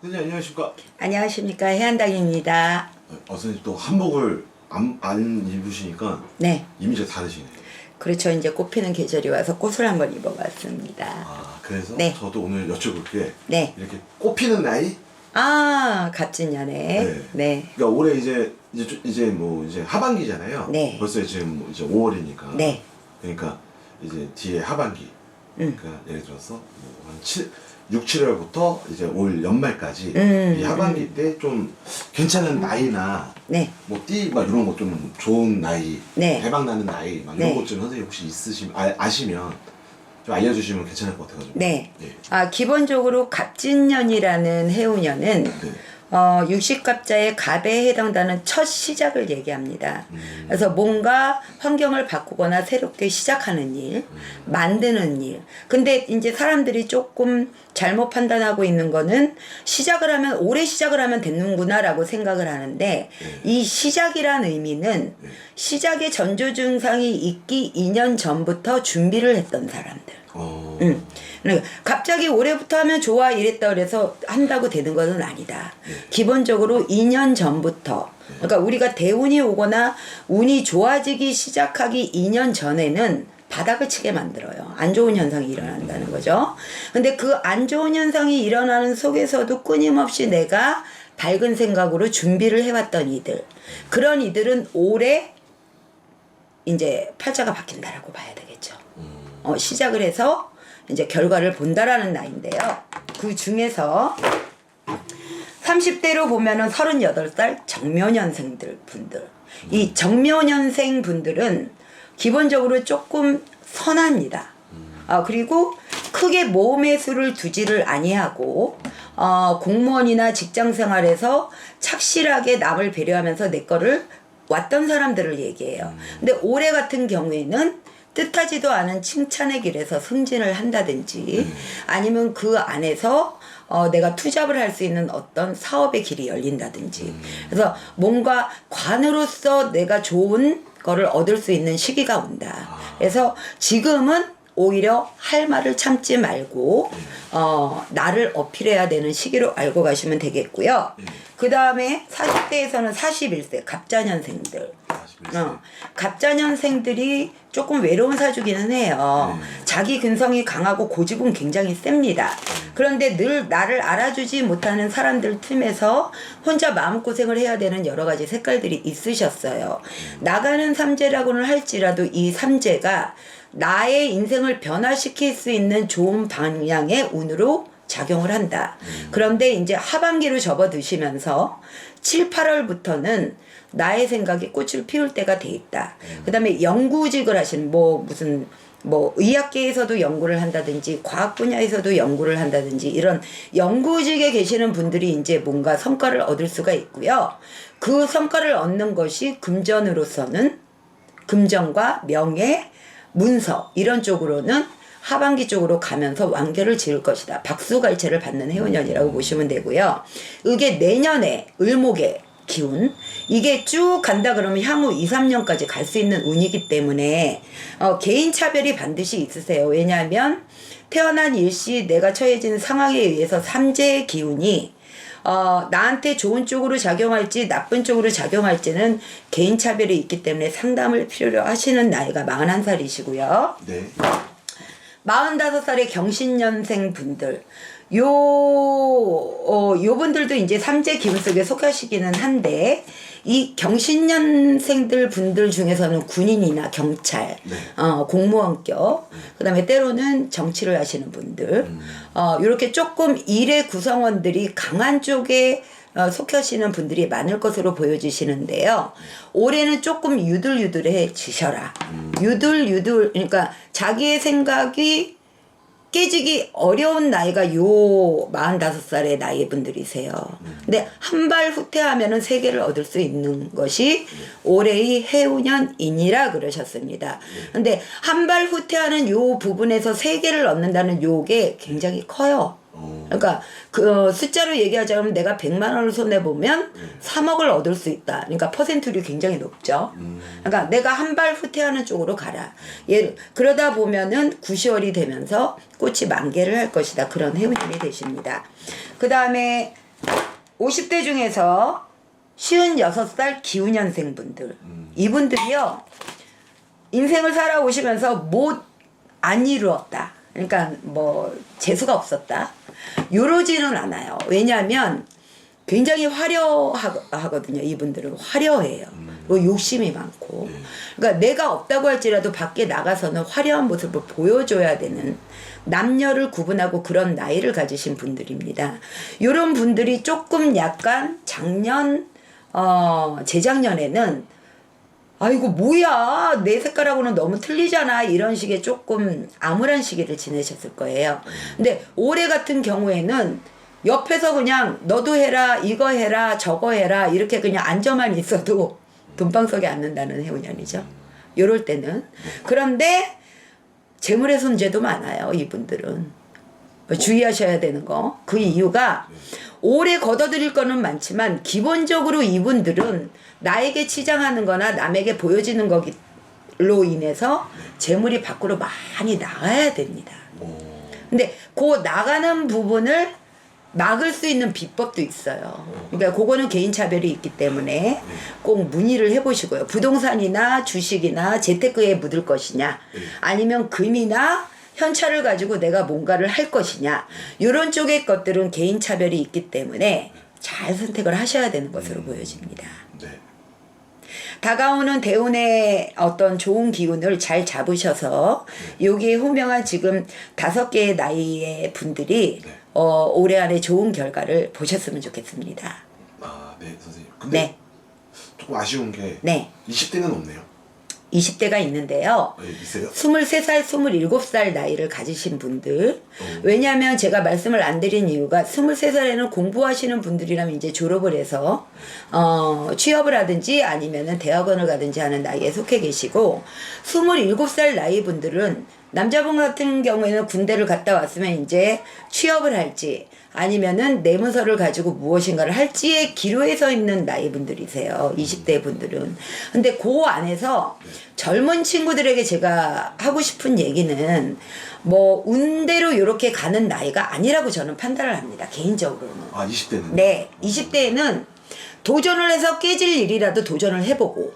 선생님 안녕하십니까? 안녕하십니까, 해안당입니다. 선생님 또 한복을 안 입으시니까 네, 이미지가 다르시네요. 그렇죠. 이제 꽃 피는 계절이 와서 꽃을 한번 입어봤습니다. 아 그래서 네. 저도 오늘 여쭤볼 게 네. 이렇게 꽃피는 나이? 아, 갑진년에. 네. 네. 그러니까 올해 이제 뭐 이제 하반기잖아요. 네. 벌써 지금 뭐 이제 5월이니까. 네. 그러니까 이제 뒤에 하반기. 음. 그러니까 예를 들어서 뭐한 6, 7월부터 이제 올 연말까지 이 하반기 때 좀 괜찮은 나이나 네. 뭐 막 이런 거 좀 좋은 나이, 네. 대박 나는 나이 막 네. 이런 것 좀 선생님 혹시 있으시면 아시면 좀 알려주시면 괜찮을 것 같아가지고. 네. 예. 아, 기본적으로 갑진년이라는 해운년은 네. 60갑자의 갑에 해당되는 첫 시작을 얘기합니다. 그래서 뭔가 환경을 바꾸거나 새롭게 시작하는 일, 만드는 일. 근데 이제 사람들이 조금 잘못 판단하고 있는 거는 시작을 하면, 올해 시작을 하면 되는구나라고 생각을 하는데, 이 시작이란 의미는 시작의 전조 증상이 있기 2년 전부터 준비를 했던 사람들. 그러니까 갑자기 올해부터 하면 좋아 이랬다 그래서 한다고 되는 것은 아니다. 기본적으로 2년 전부터, 그러니까 우리가 대운이 오거나 운이 좋아지기 시작하기 2년 전에는 바닥을 치게 만들어요. 안 좋은 현상이 일어난다는 거죠. 근데 그 안 좋은 현상이 일어나는 속에서도 끊임없이 내가 밝은 생각으로 준비를 해왔던 이들, 그런 이들은 올해 이제 팔자가 바뀐다라고 봐야 되겠죠. 시작을 해서 이제 결과를 본다라는 나이인데요. 그 중에서 30대로 보면은 38살 정묘년생들 분들. 이 정묘년생 분들은 기본적으로 조금 선합니다. 그리고 크게 모험의 수를 두지를 아니하고, 공무원이나 직장 생활에서 착실하게 남을 배려하면서 내 거를 왔던 사람들을 얘기해요. 근데 올해 같은 경우에는 뜻하지도 않은 칭찬의 길에서 승진을 한다든지 아니면 그 안에서 내가 투잡을 할 수 있는 어떤 사업의 길이 열린다든지, 그래서 뭔가 관으로서 내가 좋은 거를 얻을 수 있는 시기가 온다. 그래서 지금은 오히려 할 말을 참지 말고 나를 어필해야 되는 시기로 알고 가시면 되겠고요. 그 다음에 40대에서는 41세 갑자년생들. 갑자년생들이 조금 외로운 사주기는 해요. 자기 근성이 강하고 고집은 굉장히 셉니다. 그런데 늘 나를 알아주지 못하는 사람들 틈에서 혼자 마음고생을 해야 되는 여러 가지 색깔들이 있으셨어요. 나가는 삼재라고는 할지라도 이 삼재가 나의 인생을 변화시킬 수 있는 좋은 방향의 운으로 작용을 한다. 그런데 이제 하반기로 접어드시면서 7, 8월부터는 나의 생각이 꽃을 피울 때가 돼 있다. 그 다음에 연구직을 하시는 무슨 의학계에서도 연구를 한다든지 과학 분야에서도 연구를 한다든지 이런 연구직에 계시는 분들이 이제 뭔가 성과를 얻을 수가 있고요. 그 성과를 얻는 것이 금전으로서는 금전과 명예, 문서 이런 쪽으로는 하반기 쪽으로 가면서 완결을 지을 것이다. 박수갈채를 받는 해운년이라고 보시면 되고요. 이게 내년에 을목의 기운, 이게 쭉 간다 그러면 향후 2, 3년까지 갈 수 있는 운이기 때문에 개인 차별이 반드시 있으세요. 왜냐하면 태어난 일시 내가 처해진 상황에 의해서 삼재의 기운이 나한테 좋은 쪽으로 작용할지 나쁜 쪽으로 작용할지는 개인 차별이 있기 때문에 상담을 필요로 하시는 나이가 41살이시고요. 네. 45살의 경신년생 분들, 요 분들도 이제 삼재 기운 속에 속하시기는 한데, 이 경신년생들 분들 중에서는 군인이나 경찰, 공무원격, 그 다음에 때로는 정치를 하시는 분들, 요렇게 조금 일의 구성원들이 강한 쪽에 속하시는 분들이 많을 것으로 보여지시는데요. 올해는 조금 유들유들해지셔라. 그러니까 자기의 생각이 깨지기 어려운 나이가 요 45살의 나이 분들이세요. 근데 한 발 후퇴하면은 세계를 얻을 수 있는 것이 올해의 해운년이니라 그러셨습니다. 근데 한 발 후퇴하는 요 부분에서 세계를 얻는다는 요게 굉장히 커요. 그러니까 그 숫자로 얘기하자면 내가 100만 원을 손해보면 3억을 얻을 수 있다. 그러니까 퍼센트율이 굉장히 높죠. 그러니까 내가 한 발 후퇴하는 쪽으로 가라. 그러다 보면은 9, 10월이 되면서 꽃이 만개를 할 것이다. 그런 해운년이 되십니다. 그 다음에 50대 중에서 56살 기후년생 분들 이분들이요 인생을 살아오시면서 못 안 이루었다. 그러니까 뭐 재수가 없었다. 이러지는 않아요. 왜냐하면 굉장히 화려하거든요. 이분들은 화려해요. 그리고 욕심이 많고. 그러니까 내가 없다고 할지라도 밖에 나가서는 화려한 모습을 보여줘야 되는 남녀를 구분하고 그런 나이를 가지신 분들입니다. 이런 분들이 조금 약간 작년, 재작년에는 아이고 뭐야 내 색깔하고는 너무 틀리잖아 이런 식의 조금 암울한 시기를 지내셨을 거예요. 근데 올해 같은 경우에는 옆에서 그냥 너도 해라 이거 해라 저거 해라 이렇게 그냥 앉아만 있어도 돈방석에 앉는다는 해운년이죠. 요럴 때는. 그런데 재물의 손재도 많아요. 이분들은. 주의하셔야 되는 거. 그 이유가 오래 걷어들일 거는 많지만 기본적으로 이분들은 나에게 치장하는 거나 남에게 보여지는 거로 인해서 재물이 밖으로 많이 나가야 됩니다. 근데 그 나가는 부분을 막을 수 있는 비법도 있어요. 그러니까 그거는 개인차별이 있기 때문에 꼭 문의를 해보시고요. 부동산이나 주식이나 재테크에 묻을 것이냐 아니면 금이나 현찰을 가지고 내가 뭔가를 할 것이냐 이런 쪽의 것들은 개인차별이 있기 때문에 잘 선택을 하셔야 되는 것으로 보여집니다. 네. 다가오는 대운의 어떤 좋은 기운을 잘 잡으셔서 여기에 호명한 지금 5개의 나이의 분들이 올해 안에 좋은 결과를 보셨으면 좋겠습니다. 아, 네, 선생님. 근데 네. 조금 아쉬운 게 네. 20대는 없네요. 20대가 있는데요. 네, 있어요? 23살, 27살 나이를 가지신 분들. 왜냐하면 제가 말씀을 안 드린 이유가 23살에는 공부하시는 분들이라면 이제 졸업을 해서 취업을 하든지 아니면은 대학원을 가든지 하는 나이에 속해 계시고 27살 나이 분들은 남자분 같은 경우에는 군대를 갔다 왔으면 이제 취업을 할지 아니면은 내 문서를 가지고 무엇인가를 할지에 기로에 서 있는 나이 분들이세요. 20대 분들은. 근데 그 안에서 젊은 친구들에게 제가 하고 싶은 얘기는 뭐 운대로 이렇게 가는 나이가 아니라고 저는 판단을 합니다. 개인적으로는. 아, 20대는? 네. 20대에는 도전을 해서 깨질 일이라도 도전을 해보고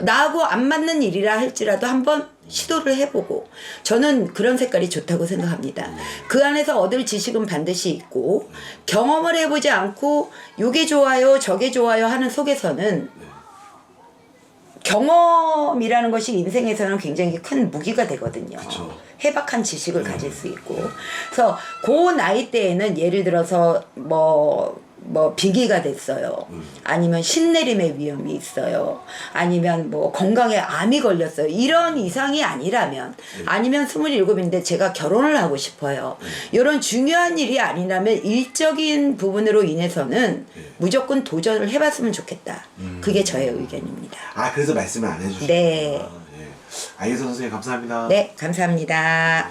나하고 안 맞는 일이라 할지라도 한번 시도를 해보고 저는 그런 색깔이 좋다고 생각합니다. 그 안에서 얻을 지식은 반드시 있고 경험을 해보지 않고 요게 좋아요 저게 좋아요 하는 속에서는 경험이라는 것이 인생에서는 굉장히 큰 무기가 되거든요. 그쵸. 해박한 지식을 가질 수 있고 그래서 그 나이 때에는 예를 들어서 뭐 비기가 됐어요. 아니면 신내림의 위험이 있어요. 아니면 뭐 건강에 암이 걸렸어요. 이런 이상이 아니라면 아니면 27인데 제가 결혼을 하고 싶어요. 이런 중요한 일이 아니라면 일적인 부분으로 인해서는 무조건 도전을 해봤으면 좋겠다. 그게 저의 의견입니다. 아, 그래서 말씀을 안 해주시고. 네. 예. 알겠습니다, 선생님. 감사합니다. 네, 감사합니다.